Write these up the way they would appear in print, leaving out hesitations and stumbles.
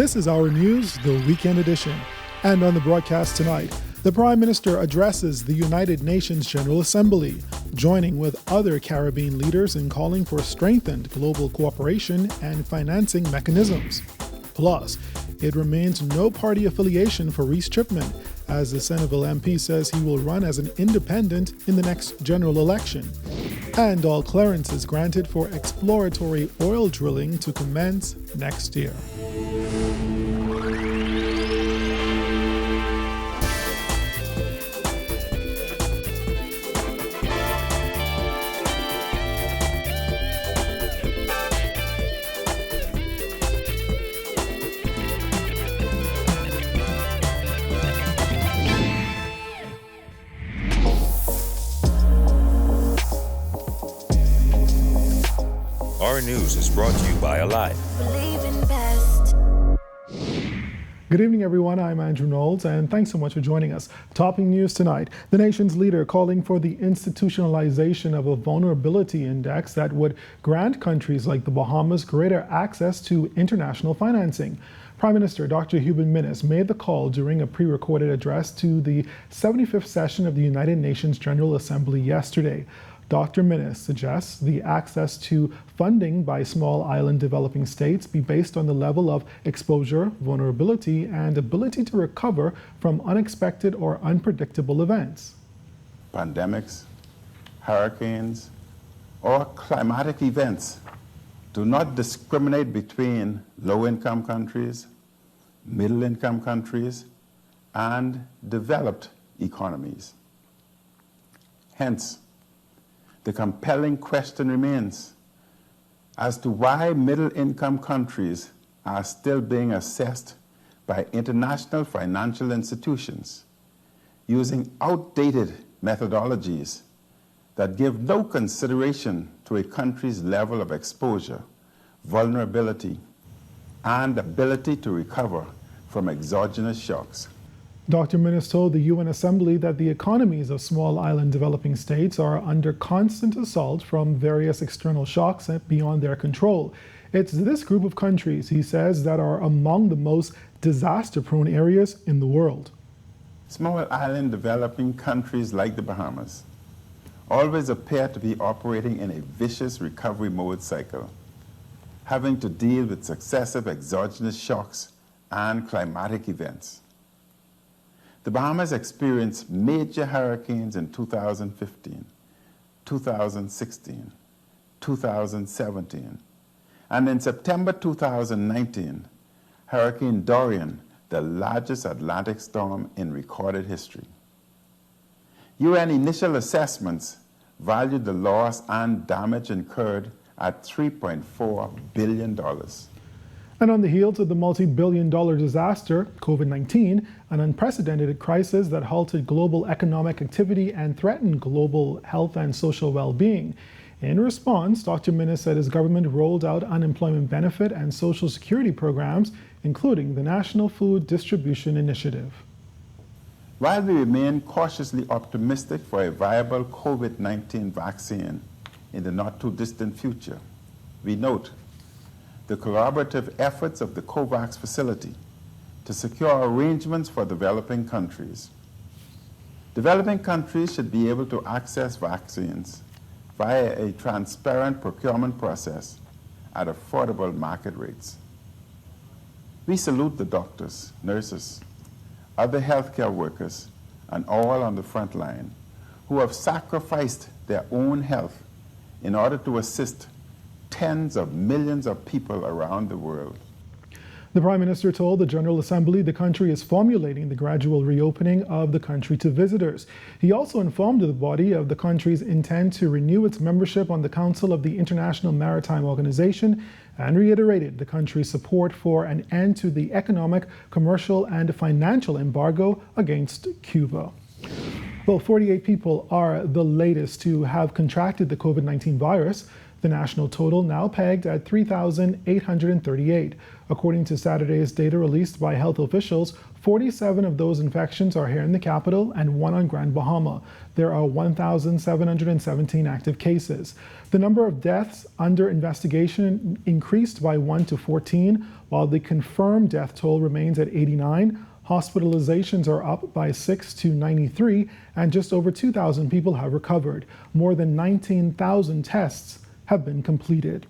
This is Our News, the weekend edition. And on the broadcast tonight, the Prime Minister addresses the United Nations General Assembly, joining with other Caribbean leaders in calling for strengthened global cooperation and financing mechanisms. Plus, it remains no party affiliation for Reece Chipman, as the Centerville MP says he will run as an independent in the next general election. And all clearances granted for exploratory oil drilling to commence next year. Our News is brought to you by Alive. Good evening, everyone. I'm Andrew Knowles, and thanks so much for joining us. Topping news tonight, the nation's leader calling for the institutionalization of a vulnerability index that would grant countries like the Bahamas greater access to international financing. Prime Minister Dr. Hubert Minnis made the call during a pre-recorded address to the 75th session of the United Nations General Assembly yesterday. Dr. Minnis suggests the access to funding by small island developing states be based on the level of exposure, vulnerability, and ability to recover from unexpected or unpredictable events. Pandemics, hurricanes, or climatic events do not discriminate between low-income countries, middle-income countries, and developed economies. Hence, the compelling question remains as to why middle-income countries are still being assessed by international financial institutions using outdated methodologies that give no consideration to a country's level of exposure, vulnerability, and ability to recover from exogenous shocks. Dr. Minnis told the UN Assembly that the economies of small island developing states are under constant assault from various external shocks beyond their control. It's this group of countries, he says, that are among the most disaster-prone areas in the world. Small island developing countries like the Bahamas always appear to be operating in a vicious recovery mode cycle, having to deal with successive exogenous shocks and climatic events. The Bahamas experienced major hurricanes in 2015, 2016, 2017, and in September 2019, Hurricane Dorian, the largest Atlantic storm in recorded history. UN initial assessments valued the loss and damage incurred at $3.4 billion. And on the heels of the multi-billion-dollar disaster, COVID-19, an unprecedented crisis that halted global economic activity and threatened global health and social well-being. In response, Dr. Minnis said his government rolled out unemployment benefit and social security programs, including the National Food Distribution Initiative. While we remain cautiously optimistic for a viable COVID-19 vaccine in the not-too-distant future, we note the collaborative efforts of the COVAX facility to secure arrangements for developing countries. Developing countries should be able to access vaccines via a transparent procurement process at affordable market rates. We salute the doctors, nurses, other healthcare workers, and all on the front line who have sacrificed their own health in order to assist tens of millions of people around the world. The Prime Minister told the General Assembly the country is formulating the gradual reopening of the country to visitors. He also informed the body of the country's intent to renew its membership on the Council of the International Maritime Organization and reiterated the country's support for an end to the economic, commercial, and financial embargo against Cuba. Well, 48 people are the latest to have contracted the COVID-19 virus. the national total now pegged at 3,838. According to Saturday's data released by health officials, 47 of those infections are here in the capital and 1 on Grand Bahama. There are 1,717 active cases. The number of deaths under investigation increased by 1 to 14, while the confirmed death toll remains at 89. Hospitalizations are up by 6 to 93, and just over 2,000 people have recovered. More than 19,000 tests have been completed.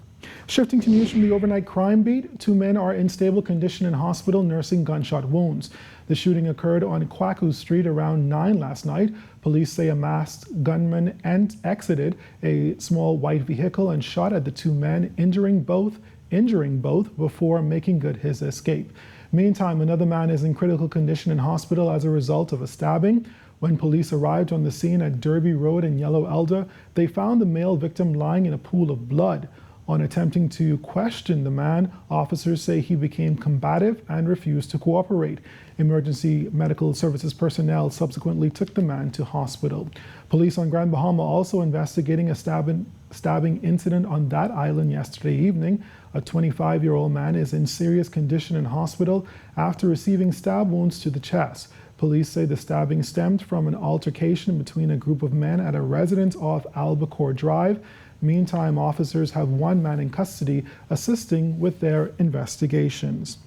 Shifting to news from the overnight crime beat, 2 men are in stable condition in hospital nursing gunshot wounds. The shooting occurred on Kwaku Street around 9 last night. Police say a masked gunman exited a small white vehicle and shot at the 2 men, injuring both before making good his escape. Meantime, another man is in critical condition in hospital as a result of a stabbing. When police arrived on the scene at Derby Road in Yellow Elder, they found the male victim lying in a pool of blood. On attempting to question the man, officers say he became combative and refused to cooperate. Emergency medical services personnel subsequently took the man to hospital. Police on Grand Bahama also investigating a stabbing incident on that island yesterday evening. A 25-year-old man is in serious condition in hospital after receiving stab wounds to the chest. Police say the stabbing stemmed from an altercation between a group of men at a residence off Albacore Drive. Meantime, officers have 1 man in custody assisting with their investigations.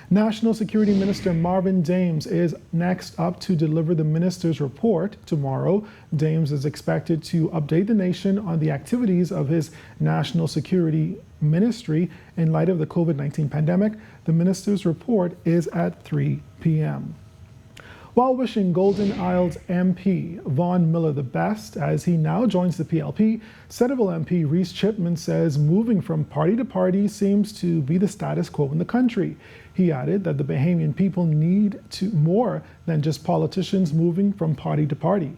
National Security Minister Marvin Dames is next up to deliver the minister's report tomorrow. Dames is expected to update the nation on the activities of his national security ministry in light of the COVID-19 pandemic. The minister's report is at 3 p.m. While wishing Golden Isles MP Vaughn Miller the best as he now joins the PLP, Centerville MP Reese Chipman says moving from party to party seems to be the status quo in the country. He added that the Bahamian people need more than just politicians moving from party to party.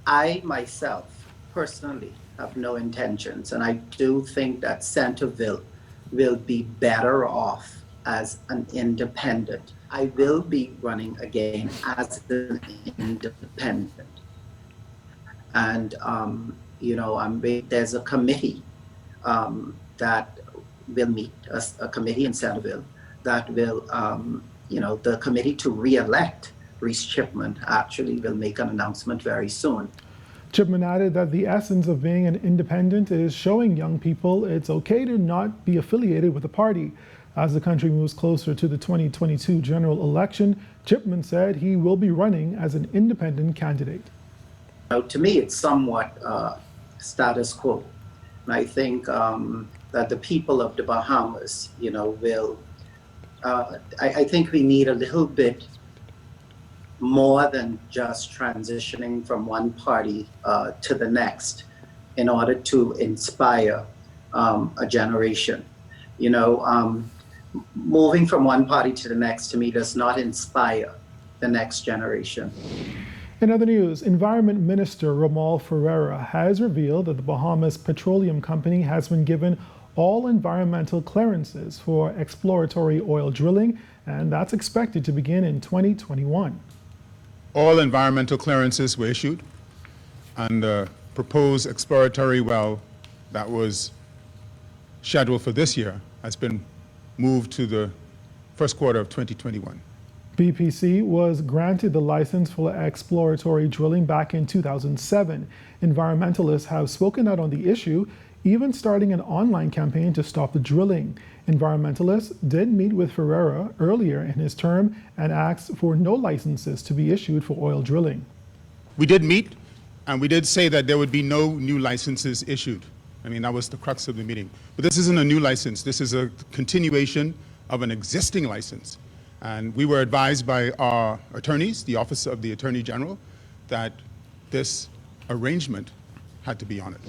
I myself personally have no intentions, and I do think that Centerville will be better off as an independent. I will be running again as an independent. And, there's a committee that will meet, a committee in Centerville that will, the committee to re-elect Reese Chipman actually will make an announcement very soon. Chipman added that the essence of being an independent is showing young people it's okay to not be affiliated with a party. As the country moves closer to the 2022 general election, Chipman said he will be running as an independent candidate. Now, to me, it's somewhat status quo. And I think that the people of the Bahamas, will, I think we need a little bit more than just transitioning from one party to the next in order to inspire a generation. Moving from one party to the next, to me, does not inspire the next generation. In other news, Environment Minister Romal Ferreira has revealed that the Bahamas Petroleum Company has been given all environmental clearances for exploratory oil drilling, and that's expected to begin in 2021. All environmental clearances were issued, and the proposed exploratory well that was scheduled for this year has been moved to the first quarter of 2021. BPC was granted the license for exploratory drilling back in 2007. Environmentalists have spoken out on the issue, even starting an online campaign to stop the drilling. Environmentalists did meet with Ferreira earlier in his term and asked for no licenses to be issued for oil drilling. We did meet, and we did say that there would be no new licenses issued. I mean, that was the crux of the meeting. But this isn't a new license. This is a continuation of an existing license. And we were advised by our attorneys, the Office of the Attorney General, that this arrangement had to be honored.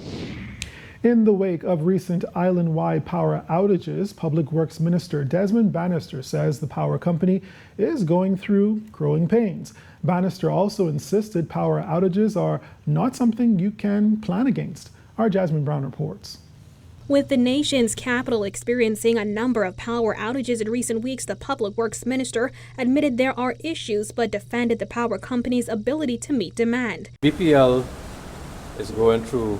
In the wake of recent island-wide power outages, Public Works Minister Desmond Bannister says the power company is going through growing pains. Bannister also insisted power outages are not something you can plan against. Our Jasmine Brown reports. With the nation's capital experiencing a number of power outages in recent weeks, the Public Works Minister admitted there are issues but defended the power company's ability to meet demand. BPL is going through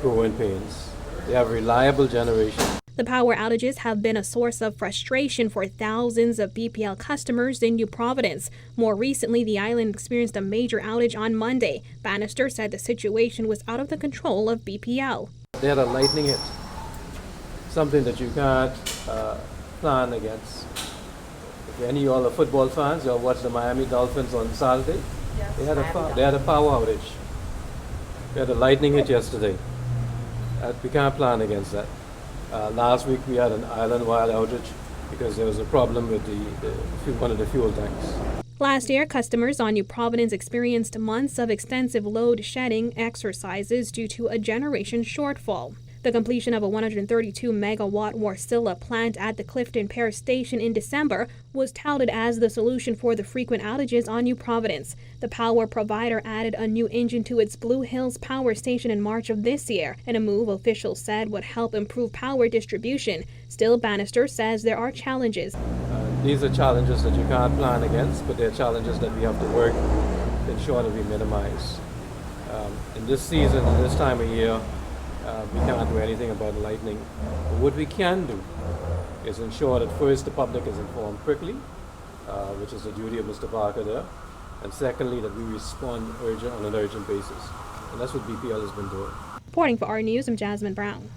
growing pains. They have reliable generation. The power outages have been a source of frustration for thousands of BPL customers in New Providence. More recently, the island experienced a major outage on Monday. Bannister said the situation was out of the control of BPL. They had a lightning hit, something that you can't plan against. If any of y'all are football fans, y'all watched the Miami Dolphins on Saturday. Yes, they had a power outage. They had a lightning hit yesterday. We can't plan against that. Last week we had an island-wide outage because there was a problem with one of the fuel tanks. Last year, customers on New Providence experienced months of extensive load shedding exercises due to a generation shortfall. The completion of a 132-megawatt Warcilla plant at the Clifton Pear Station in December was touted as the solution for the frequent outages on New Providence. The power provider added a new engine to its Blue Hills power station in March of this year, in a move officials said would help improve power distribution. Still, Bannister says there are challenges. These are challenges that you can't plan against, but they're challenges that we have to work to ensure that we minimize. In this season, in this time of year, we can't do anything about lightning. But what we can do is ensure that first the public is informed quickly, which is the duty of Mr. Parker there, and secondly that we respond on an urgent basis. And that's what BPL has been doing. Reporting for Our News, I'm Jasmine Brown.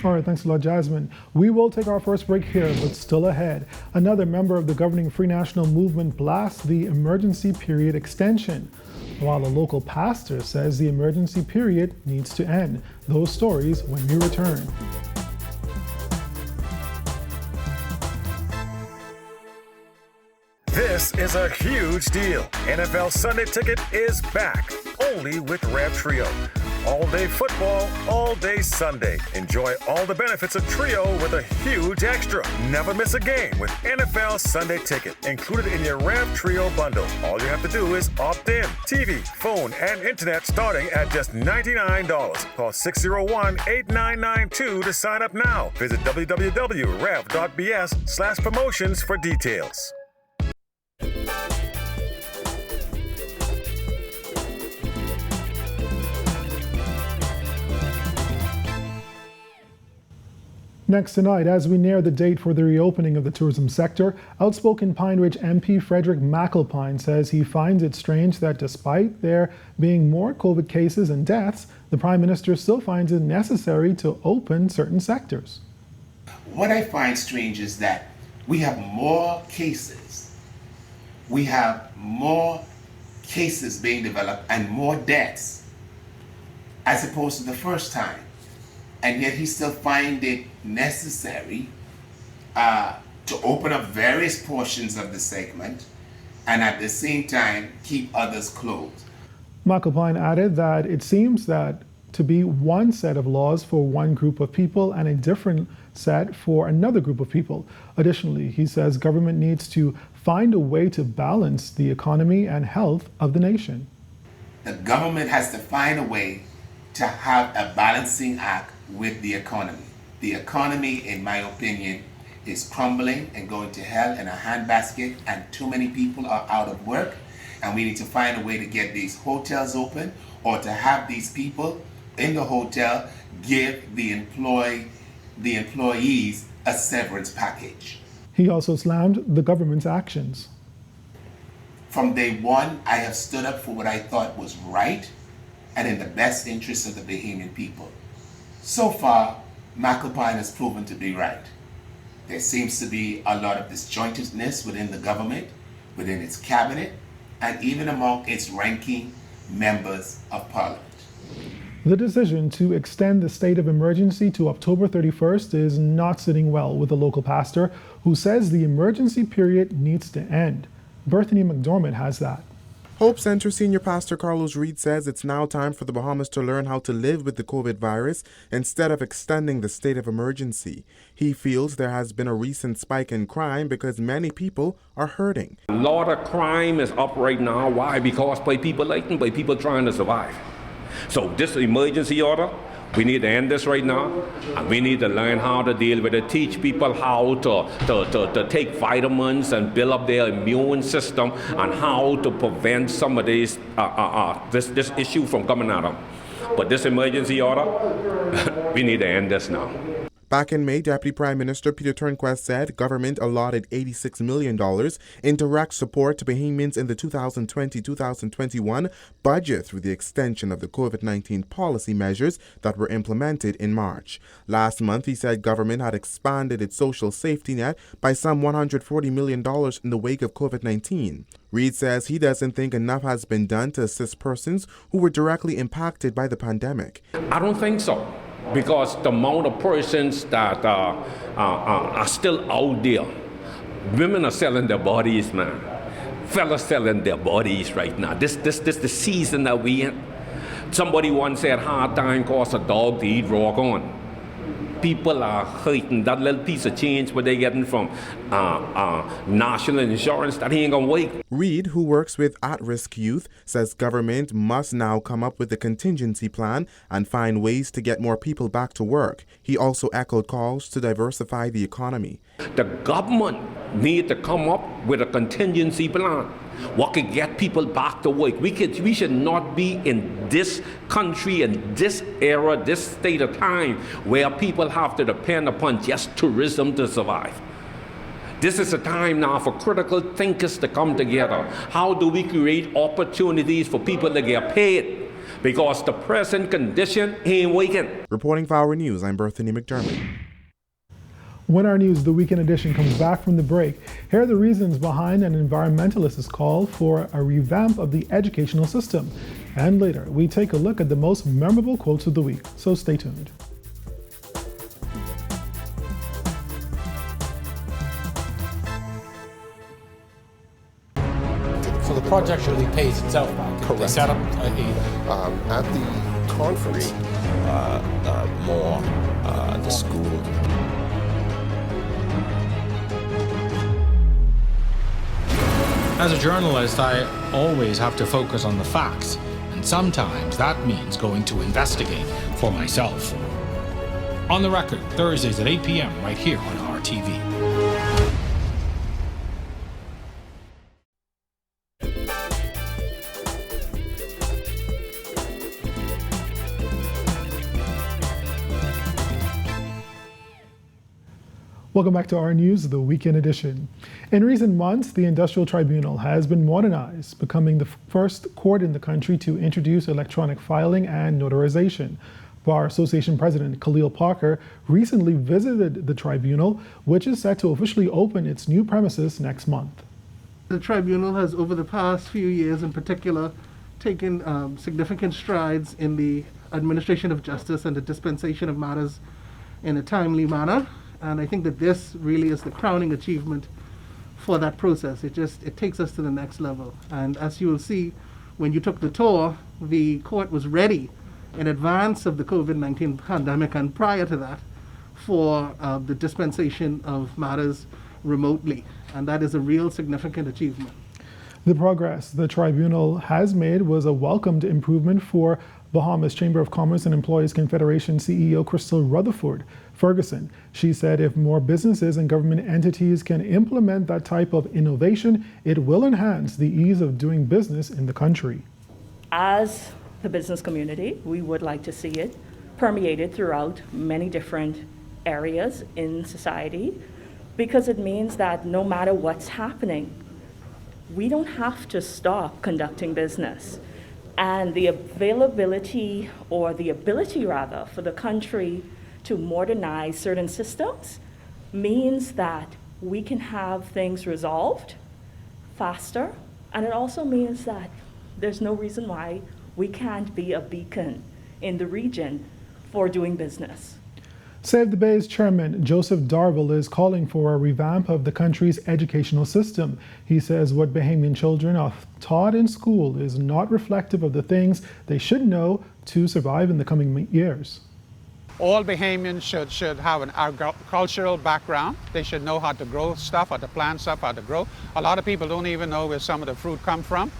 All right, thanks a lot, Jasmine. We will take our first break here, but still ahead. Another member of the governing Free National Movement blasts the emergency period extension, while a local pastor says the emergency period needs to end. Those stories when we return. This is a huge deal. NFL Sunday Ticket is back, only with Rev Trio. All day football, all day Sunday. Enjoy all the benefits of Trio with a huge extra. Never miss a game with NFL Sunday Ticket, included in your Rev Trio bundle. All you have to do is opt in. TV, phone, and internet starting at just $99. Call 601-8992 to sign up now. Visit www.rev.bs/promotions for details. Next tonight, as we near the date for the reopening of the tourism sector, outspoken Pine Ridge MP Frederick McAlpine says he finds it strange that despite there being more COVID cases and deaths, the Prime Minister still finds it necessary to open certain sectors. What I find strange is that we have more cases. We have more cases being developed and more deaths as opposed to the first time. And yet he still finds it necessary to open up various portions of the segment and at the same time keep others closed. McAlpine added that it seems that to be one set of laws for one group of people and a different set for another group of people. Additionally, he says government needs to find a way to balance the economy and health of the nation. The government has to find a way to have a balancing act with the economy. The economy, in my opinion, is crumbling and going to hell in a handbasket, and too many people are out of work, and we need to find a way to get these hotels open or to have these people in the hotel give the employees a severance package. He also slammed the government's actions. From day one, I have stood up for what I thought was right and in the best interest of the Bahamian people. So far, McAlpine has proven to be right. There seems to be a lot of disjointedness within the government, within its cabinet, and even among its ranking members of parliament. The decision to extend the state of emergency to October 31st is not sitting well with the local pastor who says the emergency period needs to end. Berthany McDormand has that. Hope Center Senior Pastor Carlos Reed says it's now time for the Bahamas to learn how to live with the COVID virus instead of extending the state of emergency. He feels there has been a recent spike in crime because many people are hurting. A lot of crime is up right now. Why? Because by people like them, by people trying to survive. So this emergency order, we need to end this right now, and we need to learn how to deal with it, teach people how to take vitamins and build up their immune system and how to prevent some of this issue from coming at them. But this emergency order, we need to end this now. Back in May, Deputy Prime Minister Peter Turnquest said government allotted $86 million in direct support to Bahamians in the 2020-2021 budget through the extension of the COVID-19 policy measures that were implemented in March. Last month, he said government had expanded its social safety net by some $140 million in the wake of COVID-19. Reid says he doesn't think enough has been done to assist persons who were directly impacted by the pandemic. I don't think so. Because the amount of persons that are still out there, women are selling their bodies, man. Fellas selling their bodies right now. This the season that we in. Somebody once said hard time costs a dog to eat raw corn. People are hurting. That little piece of change where they're getting from national insurance, that ain't gonna wait. Reid, who works with at-risk youth, says government must now come up with a contingency plan and find ways to get more people back to work. He also echoed calls to diversify the economy. The government need to come up with a contingency plan. What could get people back to work? We should not be in this country, in this era, this state of time, where people have to depend upon just tourism to survive. This is a time now for critical thinkers to come together. How do we create opportunities for people to get paid? Because the present condition ain't working. Reporting for Our News, I'm Berthany McDermott. When Our News, the weekend edition, comes back from the break, here are the reasons behind an environmentalist's call for a revamp of the educational system. And later, we take a look at the most memorable quotes of the week. So stay tuned. So the project really pays itself back. Correct. They set up at the conference, the school. As a journalist, I always have to focus on the facts, and sometimes that means going to investigate for myself. On the Record, Thursdays at 8 p.m. right here on RTV. Welcome back to Our News, the weekend edition. In recent months, the Industrial Tribunal has been modernized, becoming the first court in the country to introduce electronic filing and notarization. Bar Association President Khalil Parker recently visited the tribunal, which is set to officially open its new premises next month. The tribunal has, over the past few years in particular, taken significant strides in the administration of justice and the dispensation of matters in a timely manner. And I think that this really is the crowning achievement for that process. It takes us to the next level. And as you will see, when you took the tour, the court was ready in advance of the COVID-19 pandemic and prior to that for the dispensation of matters remotely. And that is a real significant achievement. The progress the tribunal has made was a welcomed improvement for Bahamas Chamber of Commerce and Employees Confederation CEO Crystal Rutherford Ferguson. She said if more businesses and government entities can implement that type of innovation, it will enhance the ease of doing business in the country. As the business community, we would like to see it permeated throughout many different areas in society, because it means that no matter what's happening, we don't have to stop conducting business. And the availability, or the ability rather, for the country to modernize certain systems means that we can have things resolved faster. And it also means that there's no reason why we can't be a beacon in the region for doing business. Save the Bay's chairman, Joseph Darville, is calling for a revamp of the country's educational system. He says what Bahamian children are taught in school is not reflective of the things they should know to survive in the coming years. All Bahamians should have an agricultural background. They should know how to grow stuff, how to plant stuff, how to grow. A lot of people don't even know where some of the fruit come from.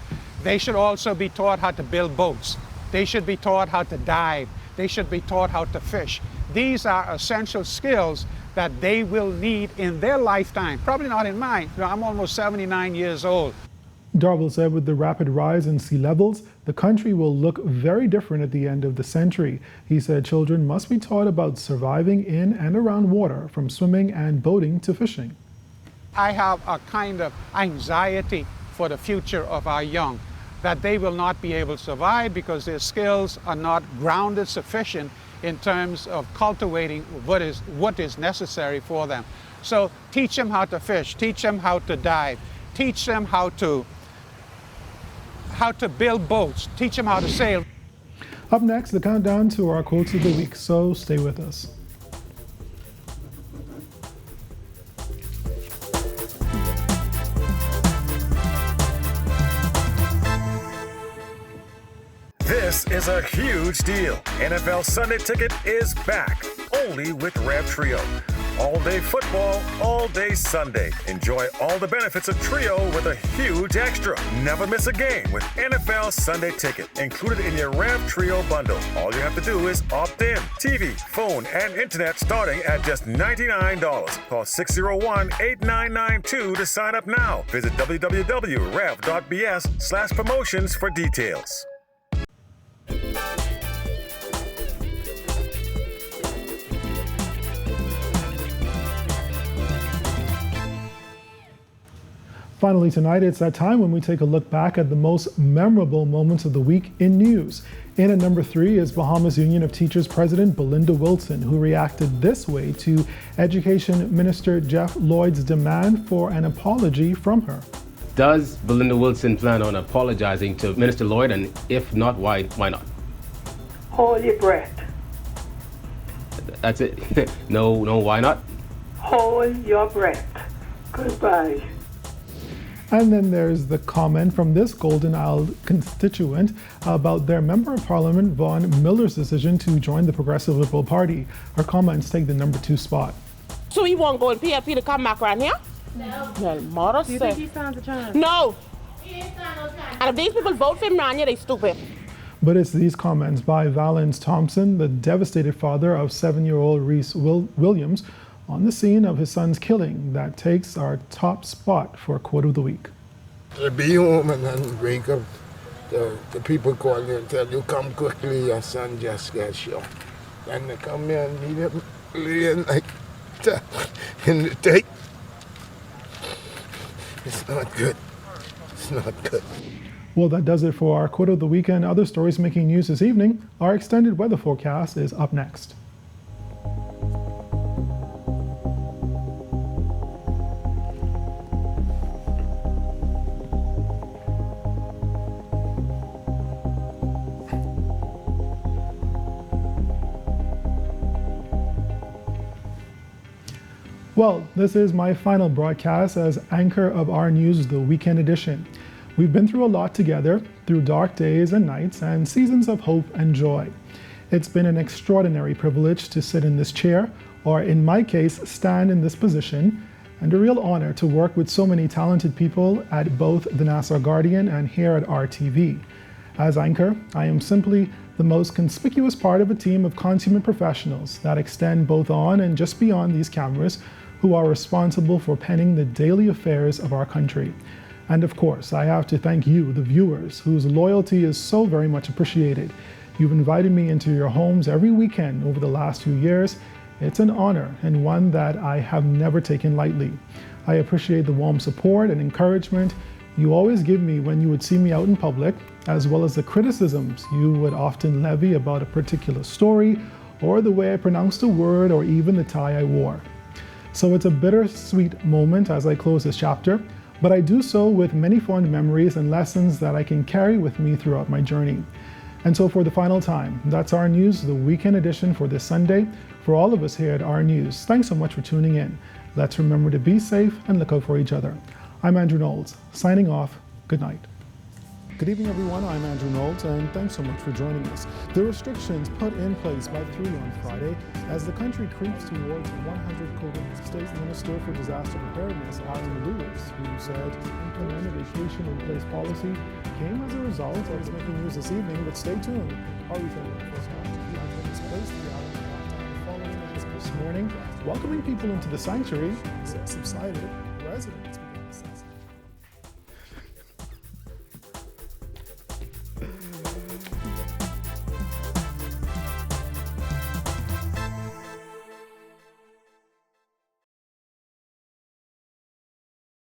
They should also be taught how to build boats. They should be taught how to dive. They should be taught how to fish. These are essential skills that they will need in their lifetime, probably not in mine. I'm almost 79 years old. Darville said with the rapid rise in sea levels, the country will look very different at the end of the century. He said children must be taught about surviving in and around water, from swimming and boating to fishing. I have a kind of anxiety for the future of our young, that they will not be able to survive because their skills are not grounded sufficient in terms of cultivating what is necessary for them. So teach them how to fish, teach them how to dive, teach them how to build boats, teach them how to sail. Up next, the countdown to our quotes of the week, so stay with us. This is a huge deal. NFL Sunday Ticket is back, only with Rev Trio. All day football, all day Sunday. Enjoy all the benefits of Trio with a huge extra. Never miss a game with NFL Sunday Ticket, included in your Rev Trio bundle. All you have to do is opt in. TV, phone, and internet starting at just $99. Call 601-8992 to sign up now. Visit www.rev.bs/promotions for details. Finally tonight, it's that time when we take a look back at the most memorable moments of the week in news. In at number 3 is Bahamas Union of Teachers President Belinda Wilson, who reacted this way to Education Minister Jeff Lloyd's demand for an apology from her. Does Belinda Wilson plan on apologizing to Minister Lloyd, and if not, why not? Hold your breath. That's it. No, why not? Hold your breath. Goodbye. And then there's the comment from this Golden Isle constituent about their Member of Parliament Vaughn Miller's decision to join the Progressive Liberal Party. Her comments take the number 2 spot. So he won't go in PFP to come back around here? No. Well, mother Do you think he stands a chance? No. He ain't stand no chance. And if these people vote for him around here, they stupid. But it's these comments by Valence Thompson, the devastated father of 7-year-old Reese Williams, on the scene of his son's killing, that takes our top spot for quote of the week. To be home and then wake up, the people call you and tell you, come quickly, your son just got shot. Then they come here and meet him laying like that in the tape. It's not good. It's not good. Well, that does it for our quote of the week and other stories making news this evening. Our extended weather forecast is up next. Well, this is my final broadcast as anchor of Our News, the weekend edition. We've been through a lot together, through dark days and nights and seasons of hope and joy. It's been an extraordinary privilege to sit in this chair, or in my case, stand in this position, and a real honor to work with so many talented people at both the Nassau Guardian and here at RTV. As anchor, I am simply the most conspicuous part of a team of consummate professionals that extend both on and just beyond these cameras, who are responsible for penning the daily affairs of our country. And of course, I have to thank you, the viewers, whose loyalty is so very much appreciated. You've invited me into your homes every weekend over the last few years. It's an honor and one that I have never taken lightly. I appreciate the warm support and encouragement you always give me when you would see me out in public, as well as the criticisms you would often levy about a particular story or the way I pronounced a word or even the tie I wore. So it's a bittersweet moment as I close this chapter, but I do so with many fond memories and lessons that I can carry with me throughout my journey. And so for the final time, that's Our News, the weekend edition for this Sunday. For all of us here at Our News, thanks so much for tuning in. Let's remember to be safe and look out for each other. I'm Andrew Knowles, signing off. Good night. Good evening, everyone. I'm Andrew Knowles, and thanks so much for joining us. The restrictions put in place by 3 on Friday as the country creeps towards 100 COVID. State Minister for Disaster Preparedness, Aaron Lewis, who said to implement a vacation-in-place policy came as a result of making news this evening, but stay tuned. Our retailer was not to be displaced following this morning, welcoming people into the sanctuary has subsided. Residents